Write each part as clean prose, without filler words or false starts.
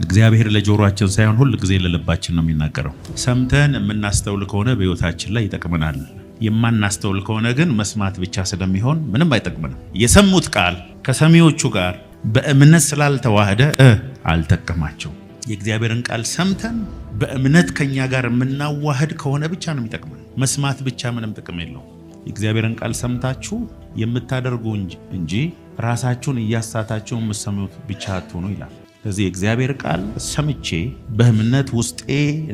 እግዚአብሔር ለጆሮአችን ሳይሆን ሁሉ ጊዜ ለልባችን ነው የሚናገረው። ሰምተን የምናስተውል ከሆነ በሕይወታችን ላይ ይጠቅመናል። የማናስተውል ከሆነ ግን መስማት ብቻ ስለሚሆን ምንም አይጠቅመንም። የሰሙት ቃል ከሰሚዎቹ ጋር በእምነት ስላልተዋሃደ አልጠቀማቸው። የእግዚአብሔርን ቃል ሰምተን በእምነት ከኛ ጋር የምናዋህድ ከሆነ ብቻ ነው የሚጠቅመን። መስማት ብቻ ምንም ጥቅም የለውም። የእግዚአብሔርን ቃል ሰምታችሁ የምታደርጉ እንጂ ራሳችሁን እያሳታችሁ የምትሰሙት ብቻ አትሆኑ ይላል። ስለዚህ የእግዚአብሔር ቃል ሰምቼ በእምነት ውስጤ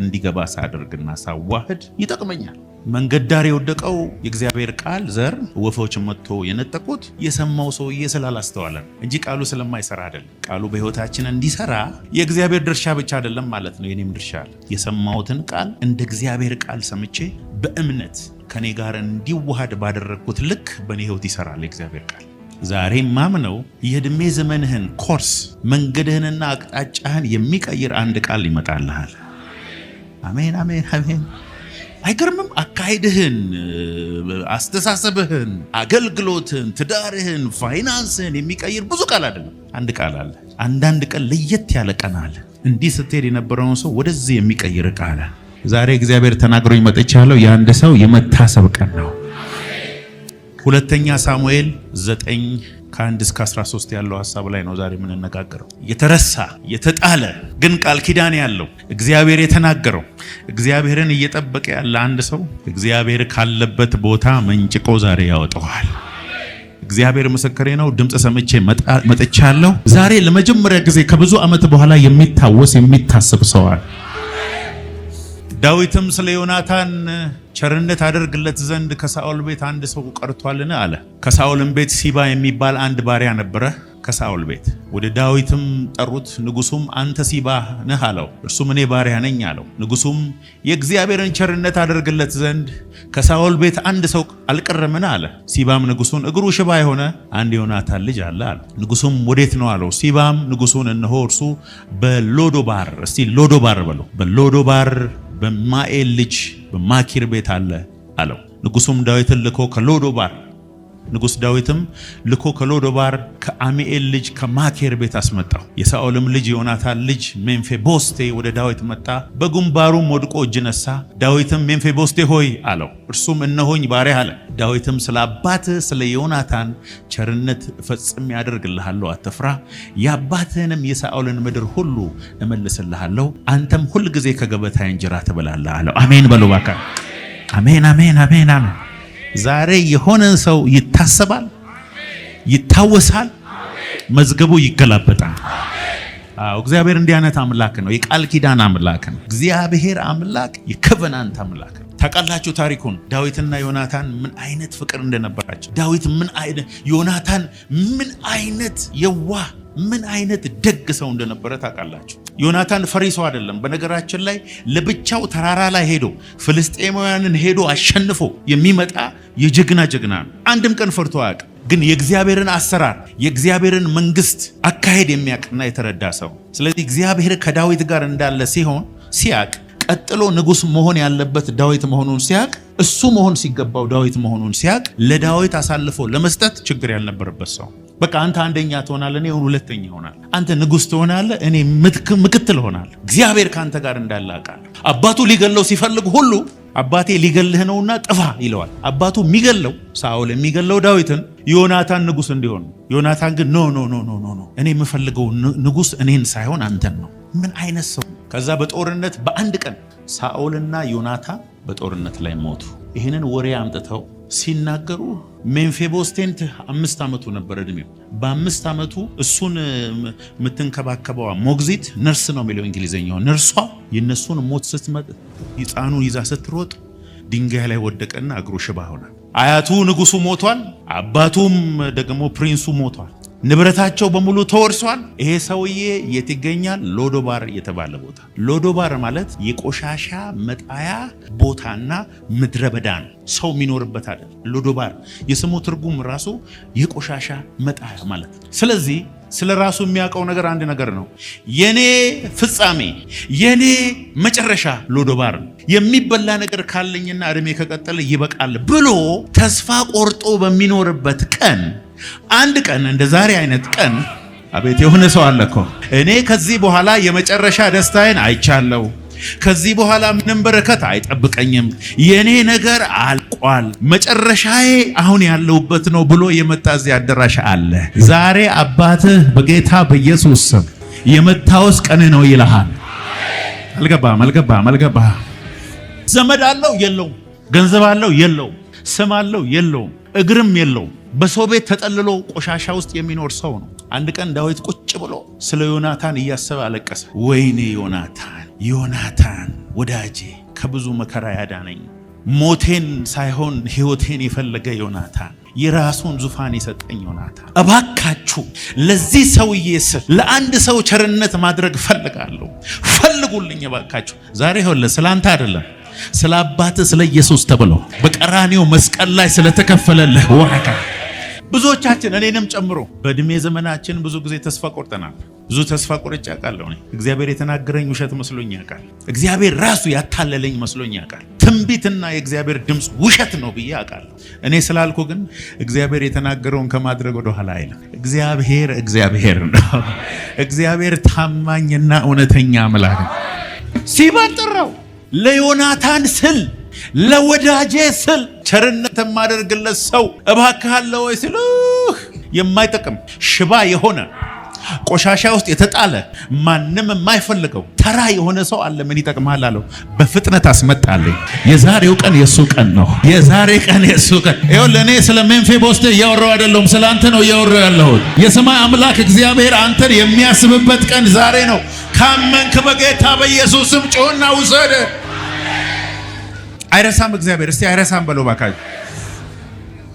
እንዲገባ ሳደርግና ሳዋህድ ይጠቅመኛል። መንገድ ዳር የወደቀው የእግዚአብሔር ቃል ዘር ወፎች መጥቶ የነጠቁት የሰማው ሰውዬ ስላላስተዋለ እንጂ ቃሉ ስለማይሰራ አይደለም። ቃሉ በሕይወታችን እንዲሰራ የእግዚአብሔር ድርሻ ብቻ አይደለም ማለት ነው። የኔም ድርሻ አለ። የሰማሁትን ቃል እንደ እግዚአብሔር ቃል ሰምቼ በእምነት ከኔ ጋር እንዲዋሃድ ባደረግኩት ልክ በኔ ሕይወት ይሰራል የእግዚአብሔር ቃል። ዛሬ ማምነው የዕድሜ ዘመንህን ኮርስ መንገድህንና አቅጣጫህን የሚቀይር አንድ ቃል ይመጣልሃል። አሜን አሜን አሜን። አይገርምም? አካሄድህን፣ አስተሳሰብህን፣ አገልግሎትን፣ ትዳርህን፣ ፋይናንስህን የሚቀይር ብዙ ቃል አይደለም፣ አንድ ቃል አለ። አንዳንድ ቀን ለየት ያለ ቀን አለ። እንዲህ ስትሄድ የነበረውን ሰው ወደዚህ የሚቀይር ቃል አለ። ዛሬ እግዚአብሔር ተናግሮኝ መጥቻለሁ። የአንድ ሰው የመታሰብ ቀን ነው። ሁለተኛ ሳሙኤል 9:1-13 ያለው ሐሳብ ላይ ነው ዛሬ የምንነጋገረው። የተረሳ የተጣለ ግን ቃል ኪዳን ያለው እግዚአብሔር የተናገረው እግዚአብሔርን እየጠበቀ ያለ አንድ ሰው እግዚአብሔር ካለበት ቦታ መንጭቆ ዛሬ ያወጣዋል። እግዚአብሔር ምስክሬ ነው። ድምጽ ሰምቼ መጥቻለሁ። ዛሬ ለመጀመሪያ ጊዜ ከብዙ ዓመት በኋላ የሚታወስ የሚታሰብ ሰው አለ። ዳዊትም ስለ ዮናታን ቸርነት አደርግለት ዘንድ ከሳኦል ቤት አንድ ሰው ቀርቷልን አለ። ከሳኦልም ቤት ሲባ የሚባል አንድ ባሪያ ነበረ። ከሳኦል ቤት ወደ ዳዊትም ጠሩት። ንጉሱም አንተ ሲባ ነህ አለው። እርሱም እኔ ባሪያ ነኝ አለው። ንጉሱም የእግዚአብሔርን ቸርነት አደርግለት ዘንድ ከሳኦል ቤት አንድ ሰው አልቀረምን አለ። ሲባም ንጉሱን እግሩ ሽባ የሆነ አንድ ዮናታን ልጅ አለ አለ። ንጉሱም ወዴት ነው አለው። ሲባም ንጉሱን እነሆ እርሱ በሎዶባር፣ እስቲ ሎዶባር በለው፣ በሎዶባር በማኤል ልጅ በማኪር ቤት አለ አለው። ንጉሱም ዳዊትን ልኮ ከሎዶባር ንጉስ ዳዊትም ልኮ ከሎዶባር ከአሚኤል ልጅ ከማኪር ቤት አስመጣው። የሳኦልም ልጅ ዮናታን ልጅ ሜምፊቦስቴ ወደ ዳዊት መጣ፣ በግንባሩም ወድቆ እጅ ነሳ። ዳዊትም ሜምፊቦስቴ ሆይ አለው። እርሱም እነሆኝ ባሪያህ አለ። ዳዊትም ስለ አባትህ ስለ ዮናታን ቸርነት ፈጽሜ ያደርግልሃለሁ፣ አትፍራ። የአባትህንም የሳኦልን ምድር ሁሉ እመልስልሃለሁ፣ አንተም ሁል ጊዜ ከገበታዬ እንጀራ ትበላለህ አለው። አሜን በሉ እባክህ። አሜን አሜን አሜን አሜን። ዛሬ የሆነን ሰው ይታሰባል፣ ይታወሳል፣ መዝገቡ ይገላበጣል። እግዚአብሔር እንዲህ አይነት አምላክ ነው። የቃል ኪዳን አምላክ ነው። እግዚአብሔር አምላክ የኮቨናንት አምላክ ነው። ታውቃላችሁ ታሪኩን። ዳዊትና ዮናታን ምን አይነት ፍቅር እንደነበራቸው፣ ዳዊት ዮናታን ምን አይነት የዋህ ምን አይነት ደግ ሰው እንደነበረ ታውቃላችሁ። ዮናታን ፈሪ ሰው አይደለም። በነገራችን ላይ ለብቻው ተራራ ላይ ሄዶ ፍልስጤማውያንን ሄዶ አሸንፎ የሚመጣ የጀግና ጀግና ነው። አንድም ቀን ፈርቶ አያውቅም። ግን የእግዚአብሔርን አሰራር የእግዚአብሔርን መንግስት አካሄድ የሚያውቅና የተረዳ ሰው። ስለዚህ እግዚአብሔር ከዳዊት ጋር እንዳለ ሲያውቅ ቀጥሎ ንጉስ መሆን ያለበት ዳዊት መሆኑን ሲያውቅ፣ እሱ መሆን ሲገባው ዳዊት መሆኑን ሲያውቅ ለዳዊት አሳልፎ ለመስጠት ችግር ያልነበረበት ሰው። በቃ አንተ አንደኛ ትሆናለህ፣ እኔ ሁለተኛ እሆናለሁ። አንተ ንጉስ ትሆናለህ፣ እኔ ምክትል እሆናለሁ። እግዚአብሔር ካንተ ጋር እንዳለ አውቃለሁ። አባቱ ሊገለው ሲፈልግ ሁሉ አባቴ ሊገልህ ነውና ጥፋ ይለዋል። አባቱ የሚገለው ሳኦል የሚገለው ዳዊትን ዮናታን ንጉስ እንዲሆን። ዮናታን ግን ኖ እኔ የምፈልገው ንጉስ እኔን ሳይሆን አንተን ነው። ምን አይነት ሰው! ከዛ በጦርነት በአንድ ቀን ሳኦልና ዮናታን በጦርነት ላይ ሞቱ። ይህንን ወሬ አምጥተው ሲናገሩ ሜምፊቦስቴን 5 ዓመቱ ነበር እድሜው። በ5 ዓመቱ እሱን የምትንከባከበዋ ሞግዚት ነርስ ነው የሚለው እንግሊዘኛው። ነርሷ የነሱን ሞት ስትመጥ ሕፃኑን ይዛ ስትሮጥ ድንጋይ ላይ ወደቀና እግሩ ሽባ ሆነ። አያቱ ንጉሱ ሞቷል። አባቱም ደግሞ ፕሪንሱ ሞቷል። ንብረታቸው በሙሉ ተወርሷል። ይሄ ሰውዬ የት ይገኛል? ሎዶባር የተባለ ቦታ። ሎዶባር ማለት የቆሻሻ መጣያ ቦታና ምድረ በዳ ነው። ሰው የሚኖርበት አይደል። ሎዶባር የስሙ ትርጉም ራሱ የቆሻሻ መጣያ ማለት ነው። ስለዚህ ስለ ራሱ የሚያውቀው ነገር አንድ ነገር ነው። የኔ ፍጻሜ የኔ መጨረሻ ሎዶባር ነው። የሚበላ ነገር ካለኝና እድሜ ከቀጠለ ይበቃል ብሎ ተስፋ ቆርጦ በሚኖርበት ቀን አንድ ቀን እንደ ዛሬ አይነት ቀን አቤት የሆነ ሰው አለ እኮ እኔ ከዚህ በኋላ የመጨረሻ ደስታዬን አይቻለሁ። ከዚህ በኋላ ምንም በረከት አይጠብቀኝም። የኔ ነገር አልቋል። መጨረሻዬ አሁን ያለውበት ነው ብሎ የመጣ እዚህ አዳራሽ አለ። ዛሬ አባትህ በጌታ በኢየሱስ ስም የመታወስ ቀን ነው ይልሃል። አልገባም። ዘመድ አለው የለውም፣ ገንዘብ አለው የለውም፣ ስም አለው የለውም፣ እግርም የለውም። በሰው ቤት ተጠልሎ ቆሻሻ ውስጥ የሚኖር ሰው ነው። አንድ ቀን ዳዊት ቁጭ ብሎ ስለ ዮናታን እያሰበ አለቀሰ። ወይኔ ዮናታን ወዳጄ፣ ከብዙ መከራ ያዳነኝ፣ ሞቴን ሳይሆን ሕይወቴን የፈለገ ዮናታን፣ የራሱን ዙፋን የሰጠኝ ዮናታን፣ እባካችሁ ለዚህ ሰውዬ ስል ለአንድ ሰው ቸርነት ማድረግ ፈልጋለሁ፣ ፈልጉልኝ እባካችሁ። ዛሬ ሆለ ስላንተ አይደለም፣ ስለ አባትህ ስለ ኢየሱስ ተብሎ በቀራንዮ መስቀል ላይ ስለተከፈለልህ ዋጋ ብዙዎቻችን እኔንም ጨምሮ በእድሜ ዘመናችን ብዙ ጊዜ ተስፋ ቆርጠናል። ብዙ ተስፋ ቆርጬ አውቃለሁ። እግዚአብሔር የተናገረኝ ውሸት መስሎኝ ያውቃል። እግዚአብሔር ራሱ ያታለለኝ መስሎኝ ያውቃል። ትንቢትና የእግዚአብሔር ድምፅ ውሸት ነው ብዬ አውቃለሁ። እኔ ስላልኩ ግን እግዚአብሔር የተናገረውን ከማድረግ ወደ ኋላ አይልም። እግዚአብሔር ነው። እግዚአብሔር ታማኝና እውነተኛ አምላክ ነው። ሲባን ጠራው። ለዮናታን ስል ለወዳጄ ስል ቸርነት የማደርግለት ሰው እባክህ አለ ወይ ሲል የማይጠቅም ሽባ የሆነ ቆሻሻ ውስጥ የተጣለ ማንም የማይፈልገው ተራ የሆነ ሰው አለ። ምን ይጠቅማል አለው። በፍጥነት አስመጣልኝ። የዛሬው ቀን የሱ ቀን ነው። ይኸው ለእኔ ስለ ሜምፊቦስቴ እያወራሁ አይደለሁም፣ ስለ አንተ ነው እያወራሁ ያለሁት። የሰማይ አምላክ እግዚአብሔር አንተን የሚያስብበት ቀን ዛሬ ነው። ካመንክ በጌታ በኢየሱስም ጮህና ውሰድ። አይረሳም እግዚአብሔር። እስቲ አይረሳም በለው ባካችሁ።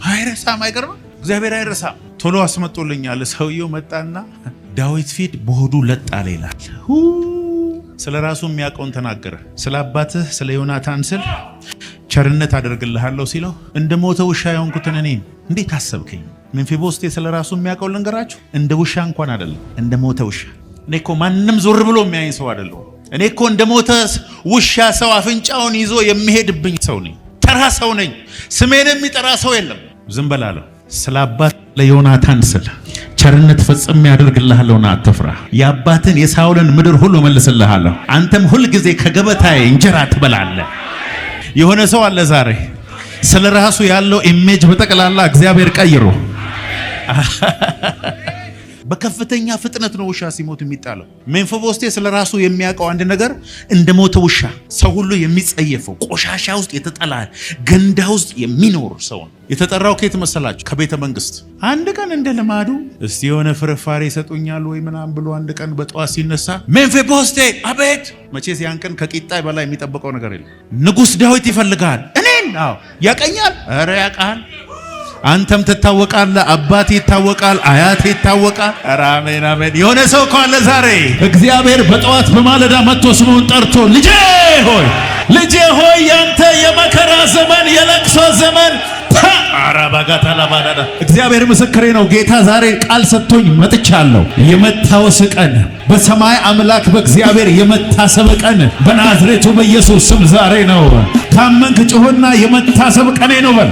አይረሳም። አይገርምም? እግዚአብሔር አይረሳም። ቶሎ አስመጡልኛል። ሰውየው መጣና ዳዊት ፊት በሆዱ ለጥ አለ ይላል። ስለ ራሱ የሚያውቀውን ተናገረ። ስለ አባትህ ስለ ዮናታን ስል ቸርነት አደርግልሃለሁ ሲለው እንደ ሞተ ውሻ የሆንኩትን እኔ እንዴት አሰብከኝ? ሜምፊቦስቴ ስለ ራሱ የሚያውቀውን ልንገራችሁ። እንደ ውሻ እንኳን አይደለም፣ እንደ ሞተ ውሻ። እኔ እኮ ማንም ዞር ብሎ የሚያየኝ ሰው አይደለሁም። እኔ እኮ እንደ ሞተ ውሻ ሰው አፍንጫውን ይዞ የሚሄድብኝ ሰው ነኝ። ተራ ሰው ነኝ። ስሜን የሚጠራ ሰው የለም። ዝም በላለሁ። ስለ አባት ለዮናታን ስል ቸርነት ፈጽሜ ያደርግልሃለሁና አትፍራ። የአባትን የሳውልን ምድር ሁሉ መልስልሃለሁ። አንተም ሁል ጊዜ ከገበታዬ እንጀራ ትበላለህ። የሆነ ሰው አለ ዛሬ ስለ ራሱ ያለው ኢሜጅ በጠቅላላ እግዚአብሔር ቀይሮ በከፍተኛ ፍጥነት ነው ውሻ ሲሞት የሚጣለው። ሜምፊቦስቴ ስለ ራሱ የሚያውቀው አንድ ነገር እንደ ሞተ ውሻ ሰው ሁሉ የሚጸየፈው ቆሻሻ ውስጥ የተጠላ ገንዳ ውስጥ የሚኖር ሰው ነው። የተጠራው ከየት መሰላችሁ? ከቤተ መንግስት። አንድ ቀን እንደ ልማዱ እስቲ የሆነ ፍርፋሪ ይሰጡኛል ወይ ምናምን ብሎ አንድ ቀን በጠዋት ሲነሳ ሜምፊቦስቴ አቤት። መቼስ ያን ቀን ከቂጣይ በላይ የሚጠብቀው ነገር የለም። ንጉሥ ዳዊት ይፈልጋል። እኔን? አዎ። ያቀኛል? ኧረ ያውቃል። አንተም ትታወቃለህ፣ አባቴ ይታወቃል፣ አያቴ ይታወቃል። ኧረ አሜን አሜን። የሆነ ሰው ካለ ዛሬ እግዚአብሔር በጠዋት በማለዳ መጥቶ ስሙን ጠርቶ ልጄ ሆይ ያንተ የመከራ ዘመን የለቅሶ ዘመን እግዚአብሔር ምስክሬ ነው። ጌታ ዛሬ ቃል ሰጥቶኝ መጥቻለሁ። የመታወስ ቀን፣ በሰማይ አምላክ በእግዚአብሔር የመታሰብ ቀን በናዝሬቱ በኢየሱስ ስም ዛሬ ነው። ካመንክ ጩኽና የመታሰብ ቀኔ ነው በል።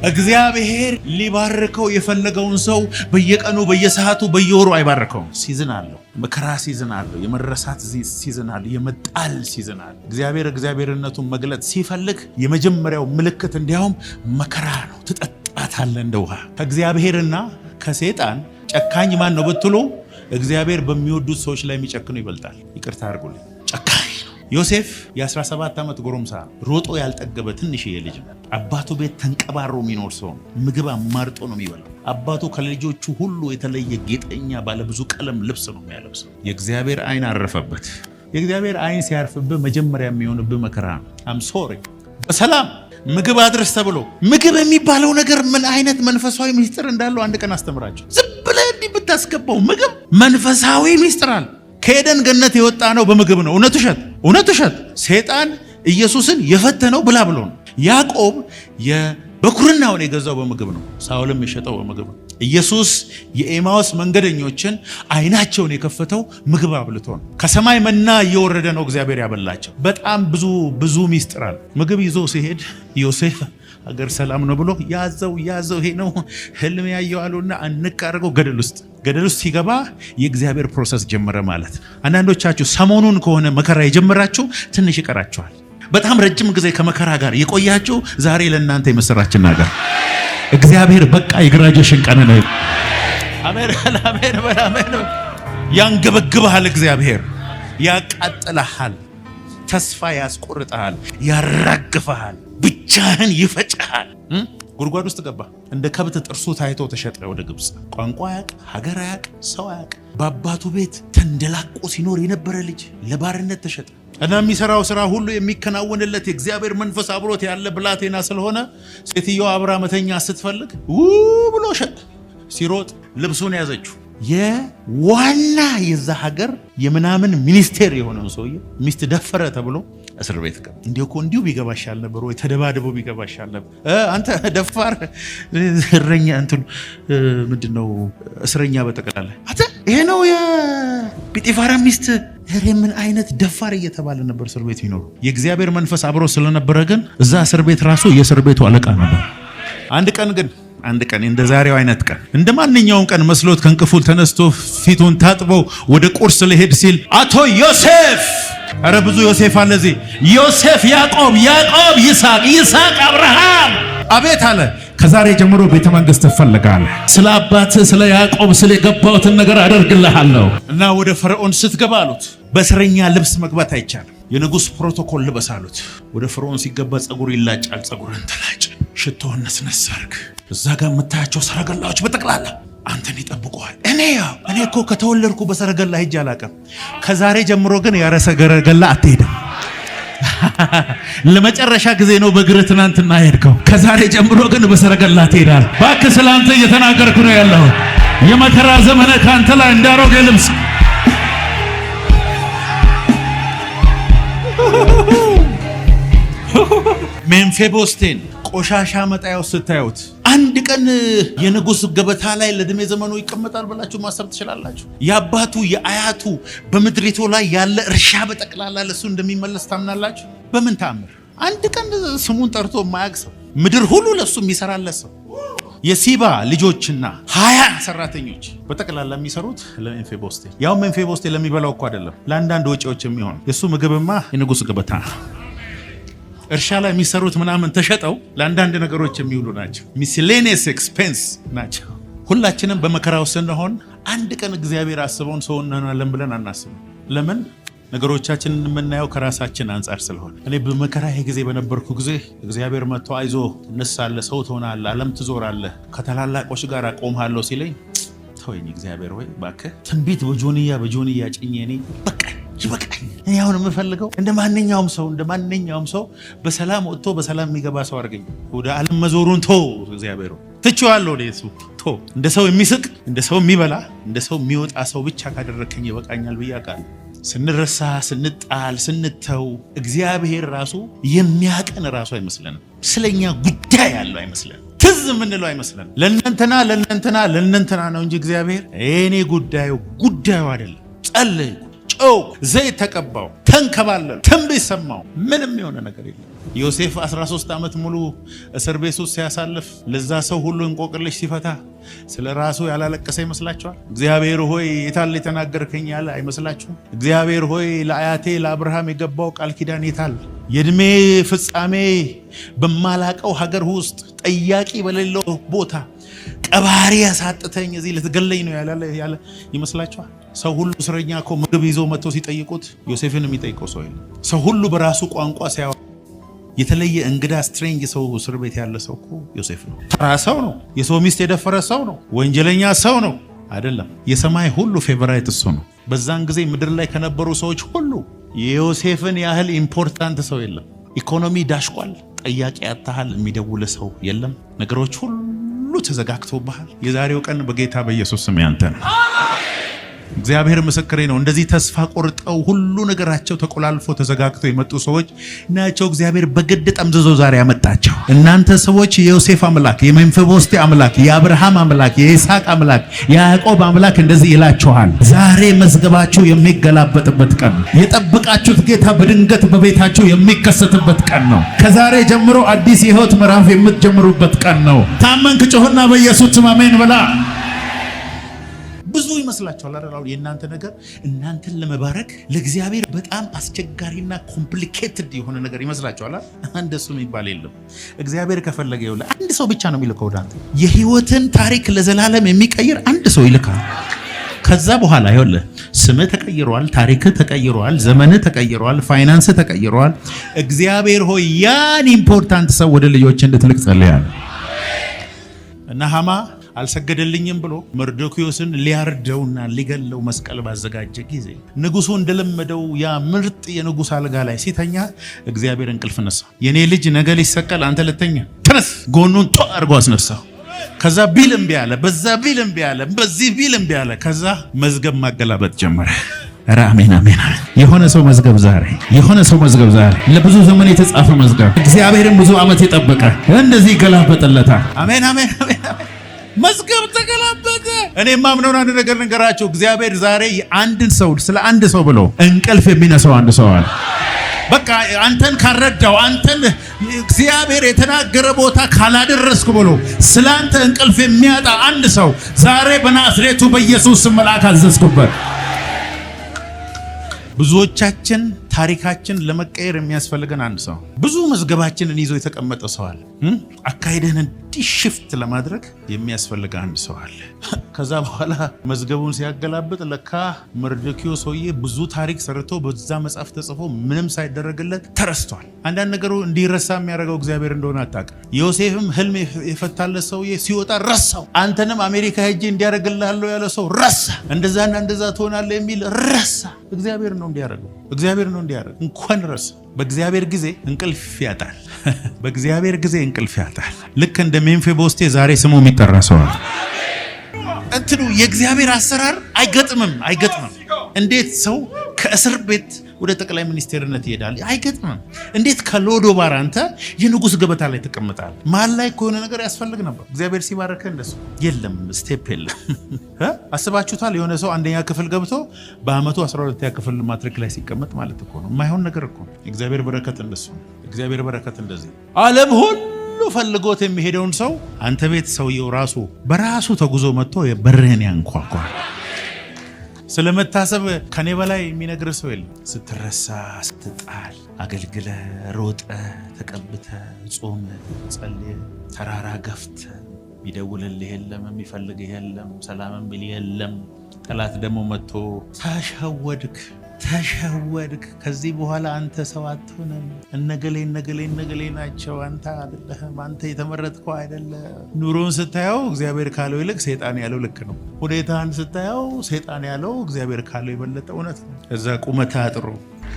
እግዚአብሔር ሊባርከው የፈለገውን ሰው በየቀኑ በየሰዓቱ በየወሩ አይባርከውም። ሲዝን አለው። መከራ ሲዝን አለው። የመረሳት ሲዝን አለው። የመጣል ሲዝን አለው። እግዚአብሔርነቱን መግለጥ ሲፈልግ የመጀመሪያው ምልክት እንዲያውም መከራ ነው። ትጠጣታለህ እንደ ውሃ። ከእግዚአብሔርና ከሰይጣን ጨካኝ ማን ነው ብትሉ፣ እግዚአብሔር በሚወዱት ሰዎች ላይ የሚጨክነው ይበልጣል። ይቅርታ አድርጉልኝ። ጨካኝ ዮሴፍ የ17 ዓመት ጎረምሳ ሮጦ ያልጠገበ ትንሽዬ ልጅ ነው። አባቱ ቤት ተንቀባሮ የሚኖር ሰው ነው። ምግብ አማርጦ ነው የሚበላው። አባቱ ከልጆቹ ሁሉ የተለየ ጌጠኛ ባለብዙ ቀለም ልብስ ነው የሚያለብሰው። የእግዚአብሔር አይን አረፈበት። የእግዚአብሔር አይን ሲያርፍብህ መጀመሪያ የሚሆንብህ መከራ ነው። አም ሶሪ። በሰላም ምግብ አድርስ ተብሎ ምግብ የሚባለው ነገር ምን አይነት መንፈሳዊ ሚስጥር እንዳለው አንድ ቀን አስተምራቸው። ዝም ብለህ እንዲህ ብታስገባው ምግብ መንፈሳዊ ሚስጥር አለ። ከኤደን ገነት የወጣ ነው በምግብ ነው። እውነት ውሸት። ሰይጣን ኢየሱስን የፈተነው ብላ ብሎ ነው። ያዕቆብ የበኩርናውን የገዛው በምግብ ነው። ሳውልም የሸጠው በምግብ ነው። ኢየሱስ የኤማውስ መንገደኞችን አይናቸውን የከፈተው ምግብ አብልቶ ነው። ከሰማይ መና እየወረደ ነው እግዚአብሔር ያበላቸው። በጣም ብዙ ሚስጥር አለ። ምግብ ይዞ ሲሄድ ዮሴፍ ሀገር ሰላም ነው ብሎ ያዘው ይሄ ነው ህልም ያየው አሉና አንቀርገው ገደል ውስጥ ሲገባ የእግዚአብሔር ፕሮሰስ ጀመረ ማለት ነው። አንዳንዶቻችሁ ሰሞኑን ከሆነ መከራ የጀመራችሁ ትንሽ ይቀራችኋል። በጣም ረጅም ጊዜ ከመከራ ጋር የቆያችሁ ዛሬ ለእናንተ የመሰራችን ነገር እግዚአብሔር በቃ የግራጁዌሽን ቀን ነው። አሜን አሜን አሜን። ያንገበግብሃል፣ እግዚአብሔር ያቃጥልሃል፣ ተስፋ ያስቆርጥሃል፣ ያራግፍሃል፣ ብቻህን ይፈጭሃል። ጉድጓድ ውስጥ ገባ። እንደ ከብት ጥርሱ ታይቶ ተሸጠ ወደ ግብፅ። ቋንቋ ያቅ፣ ሀገር ያቅ፣ ሰው ያቅ። በአባቱ ቤት ተንደላቆ ሲኖር የነበረ ልጅ ለባርነት ተሸጠ እና የሚሰራው ስራ ሁሉ የሚከናወንለት የእግዚአብሔር መንፈስ አብሮት ያለ ብላቴና ስለሆነ ሴትዮዋ አብራ መተኛ ስትፈልግ ብሎ ሸጠ። ሲሮጥ ልብሱን ያዘችው። የዋና የዛ ሀገር የምናምን ሚኒስቴር የሆነው ሰውዬ ሚስት ደፈረ ተብሎ እስር ቤት ገባ። እንዲሁ ቢገባሻል ነበር ወይ ተደባድቦ ቢገባሻል ነበር። አንተ ደፋር እረኛ ምንድነው እስረኛ በጠቅላላ አንተ ይሄ ነው የጲጢፋራ ሚስት ምን አይነት ደፋር እየተባለ ነበር እስር ቤት ይኖር። የእግዚአብሔር መንፈስ አብሮ ስለነበረ ግን እዛ እስር ቤት ራሱ የእስር ቤቱ አለቃ ነበር። አንድ ቀን እንደ ዛሬው አይነት ቀን እንደ ማንኛውም ቀን መስሎት ከእንቅልፉ ተነስቶ ፊቱን ታጥቦ ወደ ቁርስ ሊሄድ ሲል አቶ ዮሴፍ፣ አረ ብዙ ዮሴፍ አለ እዚህ። ዮሴፍ፣ ያዕቆብ፣ ይስሐቅ፣ አብርሃም። አቤት አለ። ከዛሬ ጀምሮ ቤተ መንግስት ትፈልጋለህ። ስለ አባትህ ስለ ያዕቆብ ስለ የገባሁትን ነገር አደርግልሃለሁ እና ወደ ፈርዖን ስትገባ አሉት በእስረኛ ልብስ መግባት አይቻልም፣ የንጉሥ ፕሮቶኮል ልበስ አሉት። ወደ ፈርዖን ሲገባ ጸጉር ይላጫል፣ ጸጉርን ተላጭ፣ ሽቶህን ነስነስ አድርግ። እዛ ጋር የምታያቸው ሰረገላዎች በጠቅላላ አንተን ይጠብቁሃል። እኔ እኮ ከተወለድኩ በሰረገላ ሄጄ አላውቅም። ከዛሬ ጀምሮ ግን ያለ ሰረገላ አትሄድም። ለመጨረሻ ጊዜ ነው በእግር ትናንትና ሄድከው። ከዛሬ ጀምሮ ግን በሰረገላ ትሄዳለህ። እባክህ ስላንተ እየተናገርኩ ነው ያለው። የመከራ ዘመነ ካንተ ላይ እንዳሮጌ ልብስ ሜምፊቦስቴን ቆሻሻ መጣያው ስታዩት አንድ ቀን የንጉሥ ገበታ ላይ ለዕድሜ ዘመኑ ይቀመጣል ብላችሁ ማሰብ ትችላላችሁ። የአባቱ የአያቱ በምድሪቱ ላይ ያለ እርሻ በጠቅላላ ለሱ እንደሚመለስ ታምናላችሁ? በምን ተአምር? አንድ ቀን ስሙን ጠርቶ የማያውቅ ሰው፣ ምድር ሁሉ ለሱ የሚሰራለት ሰው። የሲባ ልጆችና 20 ሰራተኞች በጠቅላላ የሚሰሩት ለሜምፊቦስቴ። ያው ሜምፊቦስቴ ለሚበላው እኮ አይደለም፣ ለአንዳንድ ወጪዎች የሚሆን የሱ ምግብማ የንጉሥ ገበታ። እርሻ ላይ የሚሰሩት ምናምን ተሸጠው ለአንዳንድ ነገሮች የሚውሉ ናቸው። ሚስሌኒየስ ኤክስፔንስ ናቸው። ሁላችንም በመከራው ስንሆን አንድ ቀን እግዚአብሔር አስበውን ሰው እንሆናለን ብለን አናስብም። ለምን? ነገሮቻችንን የምናየው ከራሳችን አንጻር ስለሆነ። እኔ በመከራ ጊዜ በነበርኩ ጊዜ እግዚአብሔር መጥቶ አይዞ ትነሳለህ፣ ሰው ትሆናለህ፣ ዓለም ትዞራለህ፣ ከታላላቆች ጋር አቆምሃለሁ ሲለኝ ተወኝ እግዚአብሔር ወይ እባክህ። ትንቢት በጆንያ ጭኜ እኔ በቃ ይበቃኝ። እኔ አሁን የምፈልገው እንደ ማንኛውም ሰው በሰላም ወጥቶ በሰላም የሚገባ ሰው አድርገኝ። ወደ ዓለም መዞሩን እግዚአብሔር ትቼዋለሁ። ወደሱ እንደ ሰው የሚስቅ እንደ ሰው የሚበላ እንደ ሰው የሚወጣ ሰው ብቻ ካደረከኝ ይበቃኛል ብዬ አውቃለሁ። ስንረሳ፣ ስንጣል፣ ስንተው እግዚአብሔር ራሱ የሚያቀን ራሱ አይመስለንም። ስለኛ ጉዳይ ያለው አይመስለንም። ትዝ የምንለው አይመስለንም። ለእነንትና ነው እንጂ እግዚአብሔር እኔ ጉዳዩ አይደለም። ጸልይ፣ ጨው ዘይት ተቀባው፣ ተንከባለል፣ ትንቢት ሰማው፣ ምንም የሆነ ነገር የለም። ዮሴፍ 13 ዓመት ሙሉ እስር ቤት ውስጥ ሲያሳልፍ ለዛ ሰው ሁሉ እንቆቅልሽ ሲፈታ ስለ ራሱ ያላለቀሰ ይመስላችኋል? እግዚአብሔር ሆይ የታለ የተናገርከኝ ያለ አይመስላችሁም? እግዚአብሔር ሆይ ለአያቴ ለአብርሃም የገባው ቃል ኪዳን የታለ? የእድሜ ፍጻሜ በማላቀው ሀገር ውስጥ ጠያቂ በሌለው ቦታ ቀባሪ ያሳጥተኝ እዚህ ልትገለኝ ነው ያለ ይመስላችኋል? ሰው ሁሉ እስረኛ እኮ ምግብ ይዞ መጥቶ ሲጠይቁት ዮሴፍን የሚጠይቀው ሰው የለም። ሰው ሁሉ በራሱ ቋንቋ ሲያወራ የተለየ እንግዳ ስትሬንጅ ሰው እስር ቤት ያለ ሰው እኮ ዮሴፍ ነው። ተራ ሰው ነው። የሰው ሚስት የደፈረ ሰው ነው። ወንጀለኛ ሰው ነው አይደለም። የሰማይ ሁሉ ፌቨራይት እሱ ነው። በዛን ጊዜ ምድር ላይ ከነበሩ ሰዎች ሁሉ የዮሴፍን ያህል ኢምፖርታንት ሰው የለም። ኢኮኖሚ ዳሽቋል። ጠያቂ ያታሃል። የሚደውል ሰው የለም። ነገሮች ሁሉ ተዘጋግቶብሃል። የዛሬው ቀን በጌታ በኢየሱስ ስም ያንተ ነው። እግዚአብሔር ምስክሬ ነው። እንደዚህ ተስፋ ቆርጠው ሁሉ ነገራቸው ተቆላልፎ ተዘጋግቶ የመጡ ሰዎች ናቸው እግዚአብሔር በግድ ጠምዝዞ ዛሬ ያመጣቸው። እናንተ ሰዎች የዮሴፍ አምላክ፣ የሜምፊቦስቴ አምላክ፣ የአብርሃም አምላክ፣ የይስሐቅ አምላክ፣ የያዕቆብ አምላክ እንደዚህ ይላችኋል። ዛሬ መዝገባችሁ የሚገላበጥበት ቀን ነው። የጠበቃችሁት ጌታ በድንገት በቤታችሁ የሚከሰትበት ቀን ነው። ከዛሬ ጀምሮ አዲስ የህይወት ምዕራፍ የምትጀምሩበት ቀን ነው። ታመንክ ጮህና በኢየሱስ ስም አሜን በላ። ብዙ ይመስላችኋል አይደል? የእናንተ ነገር እናንተን ለመባረክ ለእግዚአብሔር በጣም አስቸጋሪና ኮምፕሊኬትድ የሆነ ነገር ይመስላችኋል። እንደሱ የሚባል የለም። እግዚአብሔር ከፈለገ ይኸውልህ አንድ ሰው ብቻ ነው የሚልከው ወደ አንተ። የህይወትን ታሪክ ለዘላለም የሚቀይር አንድ ሰው ይልካል። ከዛ በኋላ ይኸውልህ ስምህ ተቀይሯል፣ ታሪክህ ተቀይሯል፣ ዘመንህ ተቀይሯል፣ ፋይናንስ ተቀይሯል። እግዚአብሔር ሆይ ያን ኢምፖርታንት ሰው ወደ ልጆች እንድትልክ ጸልያለሁ። እና ሃማ አልሰገደልኝም ብሎ መርዶክዮስን ሊያርደውና ሊገለው መስቀል ባዘጋጀ ጊዜ ንጉሱ እንደለመደው ያ ምርጥ የንጉስ አልጋ ላይ ሲተኛ እግዚአብሔር እንቅልፍ ነሳ። የኔ ልጅ ነገ ሊሰቀል አንተ ልተኛ ተነስ፣ ጎኑን ቶ አርጎ አስነሳው። ከዛ ቢል እምቢ አለ፣ በዛ ቢል እምቢ አለ፣ በዚህ ቢል እምቢ አለ። ከዛ መዝገብ ማገላበጥ ጀመረ። ኧረ አሜን አሜን። የሆነ ሰው መዝገብ ዛሬ ለብዙ ዘመን የተጻፈ መዝገብ እግዚአብሔርን ብዙ ዓመት የጠበቀ እንደዚህ ይገላበጥለታል። አሜን አሜን አሜን። መዝገብ ተገላበጠ። እኔ ማምነውን አንድ ነገር ልንገራችሁ። እግዚአብሔር ዛሬ ስለ አንድ ሰው ብሎ እንቅልፍ የሚነሳው አንድ ሰው አለ። በቃ አንተን ካረዳው፣ አንተን እግዚአብሔር የተናገረ ቦታ ካላደረስኩ ብሎ ስለ አንተ እንቅልፍ የሚያጣ አንድ ሰው ዛሬ በናዝሬቱ በኢየሱስ ስም መልአክ አዘዝኩበት። ብዙዎቻችን ታሪካችን ለመቀየር የሚያስፈልገን አንድ ሰው፣ ብዙ መዝገባችንን ይዞ የተቀመጠ ሰው አለ። አካሄድህን እንዲሽፍት ለማድረግ የሚያስፈልግ አንድ ሰው አለ። ከዛ በኋላ መዝገቡን ሲያገላብጥ ለካ መርዶክዮስ ሰውዬ ብዙ ታሪክ ሰርቶ በዛ መጽሐፍ ተጽፎ ምንም ሳይደረግለት ተረስቷል። አንዳንድ ነገሩ እንዲረሳ የሚያደርገው እግዚአብሔር እንደሆነ አታውቅም። ዮሴፍም ህልም የፈታለት ሰውዬ ሲወጣ ረሳው። አንተንም አሜሪካ ሄጄ እንዲያደርግልሃለሁ ያለ ሰው ረሳ። እንደዛና እንደዛ ትሆናለህ የሚል ረሳ። እግዚአብሔር ነው እንዲያደርገው። እንኳን ረሳ። በእግዚአብሔር ጊዜ እንቅልፍ ያጣል። በእግዚአብሔር ጊዜ እንቅልፍ ያጣል። ልክ እንደ ሜምፊቦስቴ ዛሬ ስሙ የሚጠራ ሰው አለ። እንትኑ የእግዚአብሔር አሰራር አይገጥምም። እንዴት ሰው ከእስር ቤት ወደ ጠቅላይ ሚኒስቴርነት ይሄዳል? አይገጥምም። እንዴት ከሎዶባር አንተ የንጉስ ገበታ ላይ ተቀምጣል? መሀል ላይ የሆነ ነገር ያስፈልግ ነበር። እግዚአብሔር ሲባረከ እንደሱ የለም፣ ስቴፕ የለም። አስባችሁታል? የሆነ ሰው አንደኛ ክፍል ገብቶ በአመቱ 12ኛ ክፍል ማትሪክ ላይ ሲቀመጥ ማለት እኮ ነው። የማይሆን ነገር እኮ ነው። እግዚአብሔር በረከት እንደሱ ነው። እግዚአብሔር በረከት እንደዚህ ዓለም ሁሉ ፈልጎት የሚሄደውን ሰው አንተ ቤት ሰውየው ራሱ በራሱ ተጉዞ መጥቶ በርህን ያንኳኳል። ስለመታሰብ ከኔ በላይ የሚነግር ሰው የለም። ስትረሳ፣ ስትጣል፣ አገልግለ፣ ሮጠ፣ ተቀብተ፣ ጾም፣ ጸልየ፣ ተራራ ገፍተ፣ የሚደውልልህ የለም፣ የሚፈልግህ የለም፣ ሰላም የሚል የለም። ጠላት ደግሞ መጥቶ ተሸወድክ። ከዚህ በኋላ አንተ ሰው አትሆንም። እነገሌ ናቸው፣ አንተ አይደለህም፣ አንተ የተመረጥከው አይደለም። ኑሮን ስታየው እግዚአብሔር ካለው ይልቅ ሰይጣን ያለው ልክ ነው። ሁኔታን ስታየው ሰይጣን ያለው እግዚአብሔር ካለው የበለጠ እውነት ነው። እዛ ቁመታ አጥሮ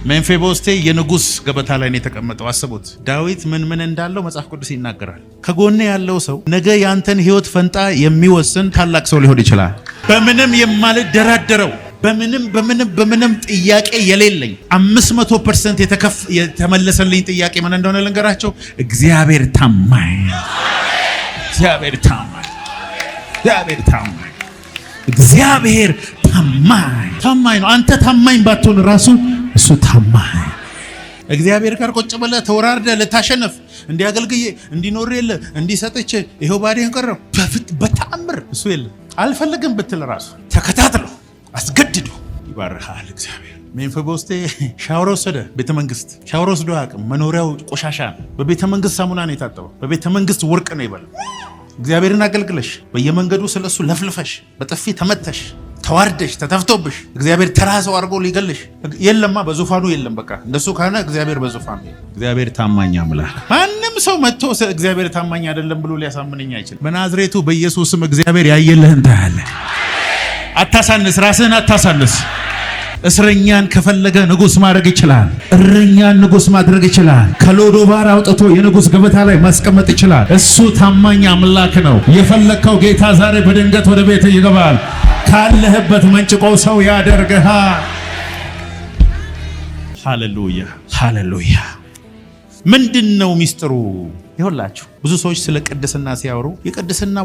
ሜምፊቦስቴ የንጉስ ገበታ ላይ ነው የተቀመጠው። አስቡት። ዳዊት ምን እንዳለው መጽሐፍ ቅዱስ ይናገራል። ከጎኔ ያለው ሰው ነገ ያንተን ህይወት ፈንታ የሚወስን ታላቅ ሰው ሊሆን ይችላል። በምንም የማልደራደረው በምንም ጥያቄ የሌለኝ 500% የተመለሰልኝ ጥያቄ ምን እንደሆነ ልንገራቸው። እግዚአብሔር ታማኝ ነው። እግዚአብሔር ታማኝ ነው። አንተ ታማኝ ባትሆን ራሱ እሱ ታማኝ። እግዚአብሔር ጋር ቁጭ ብለህ ተወራርደህ ልታሸነፍ እንዲያገልግዬ እንዲኖር የለ እንዲሰጥች ይሄው ባዲህን ቀረው በተአምር እሱ የለ አልፈልግም ብትል ራሱ ተከታትሎ አስገድዶ ይባርካል እግዚአብሔር። ሜምፊቦስቴ ሻወር ወሰደ። ቤተ መንግስት ሻወር ወስዶ አያውቅም። መኖሪያው ቆሻሻ ነው። በቤተ መንግስት ሳሙና ነው የታጠበው። በቤተ መንግስት ወርቅ ነው ይበላል። እግዚአብሔርን አገልግለሽ በየመንገዱ ስለሱ ለፍልፈሽ በጥፊ ተመተሽ ተዋርደሽ ተተፍቶብሽ እግዚአብሔር ተራ ሰው አድርጎ ሊገልሽ የለማ በዙፋኑ የለም። በቃ እንደሱ ካነ እግዚአብሔር በዙፋኑ እግዚአብሔር ታማኝ አምላክ። ማንም ሰው መጥቶ እግዚአብሔር ታማኝ አይደለም ብሎ ሊያሳምነኝ አይችልም። በናዝሬቱ በኢየሱስም እግዚአብሔር ያየልህን ታያለህ። አታሳንስ፣ ራስህን አታሳንስ። እስረኛን ከፈለገ ንጉስ ማድረግ ይችላል። እረኛን ንጉስ ማድረግ ይችላል። ከሎዶባር አውጥቶ የንጉስ ገበታ ላይ ማስቀመጥ ይችላል። እሱ ታማኝ አምላክ ነው። የፈለከው ጌታ ዛሬ በድንገት ወደ ቤት ይገባል። ካለህበት መንጭቆ ሰው ያደርግሃል። ሃሌሉያ ሃሌሉያ። ምንድነው ሚስጥሩ? ይኸውላችሁ ብዙ ሰዎች ስለ ቅድስና ሲያወሩ የቅድስና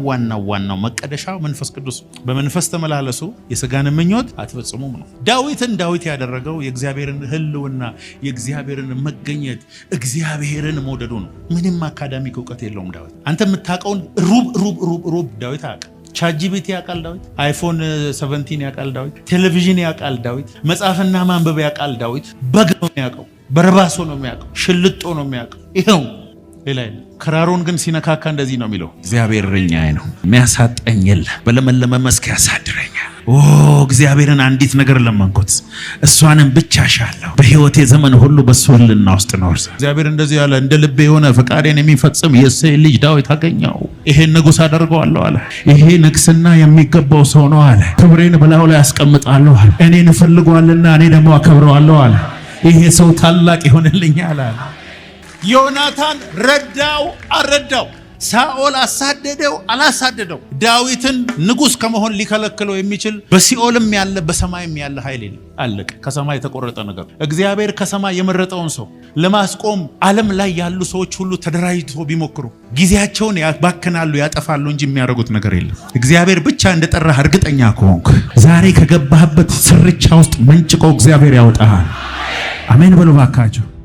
ዋናው መቀደሻው መንፈስ ቅዱስ። በመንፈስ ተመላለሱ የሥጋን ምኞት አትፈጽሙም ነው። ዳዊትን ዳዊት ያደረገው የእግዚአብሔርን ሕልውና የእግዚአብሔርን መገኘት እግዚአብሔርን መውደዱ ነው። ምንም አካዳሚክ እውቀት የለውም ዳዊት። አንተ የምታውቀውን ሩብ ዳዊት አያውቅም። ቻትጂፒቲ ያውቃል ዳዊት። አይፎን 17 ያውቃል ዳዊት። ቴሌቪዥን ያውቃል ዳዊት። መጽሐፍና ማንበብ ያውቃል ዳዊት። በግ ነው የሚያውቀው፣ በረባሶ ነው የሚያውቀው፣ ሽልጦ ነው የሚያውቀው። ይሄው ሌላ የለም። ክራሩን ግን ሲነካካ እንደዚህ ነው የሚለው፣ እግዚአብሔር እረኛዬ ነው፣ የሚያሳጣኝ የለም፣ በለመለመ መስክ ያሳድረኛል። እግዚአብሔርን አንዲት ነገር ለመንኩት፣ እሷንም ብቻ ሻለሁ፣ በሕይወቴ ዘመን ሁሉ በሱ ሕልውና ውስጥ ነው። እግዚአብሔር እንደዚህ ያለ እንደ ልቤ የሆነ ፈቃዴን የሚፈጽም የእሴይ ልጅ ዳዊት አገኘው፣ ይሄን ንጉሥ አደርገዋለሁ አለ። ይሄ ንግስና የሚገባው ሰው ነው አለ። ክብሬን በላዩ ላይ አስቀምጣለሁ አለ። እኔን እፈልገዋልና እኔ ደግሞ አከብረዋለሁ አለ። ይሄ ሰው ታላቅ ይሆንልኛል አለ። ዮናታን ረዳው አልረዳው፣ ሳኦል አሳደደው አላሳደደው፣ ዳዊትን ንጉሥ ከመሆን ሊከለክለው የሚችል በሲኦልም ያለ በሰማይም ያለ ኃይል የለም። አለቀ። ከሰማይ የተቆረጠ ነገር። እግዚአብሔር ከሰማይ የመረጠውን ሰው ለማስቆም ዓለም ላይ ያሉ ሰዎች ሁሉ ተደራጅተው ቢሞክሩ ጊዜያቸውን ያባክናሉ፣ ያጠፋሉ እንጂ የሚያደርጉት ነገር የለም። እግዚአብሔር ብቻ እንደጠራህ እርግጠኛ ከሆንክ ዛሬ ከገባህበት ስርቻ ውስጥ መንጭቆ እግዚአብሔር ያወጣሃል። አሜን በሉ ባካችሁ።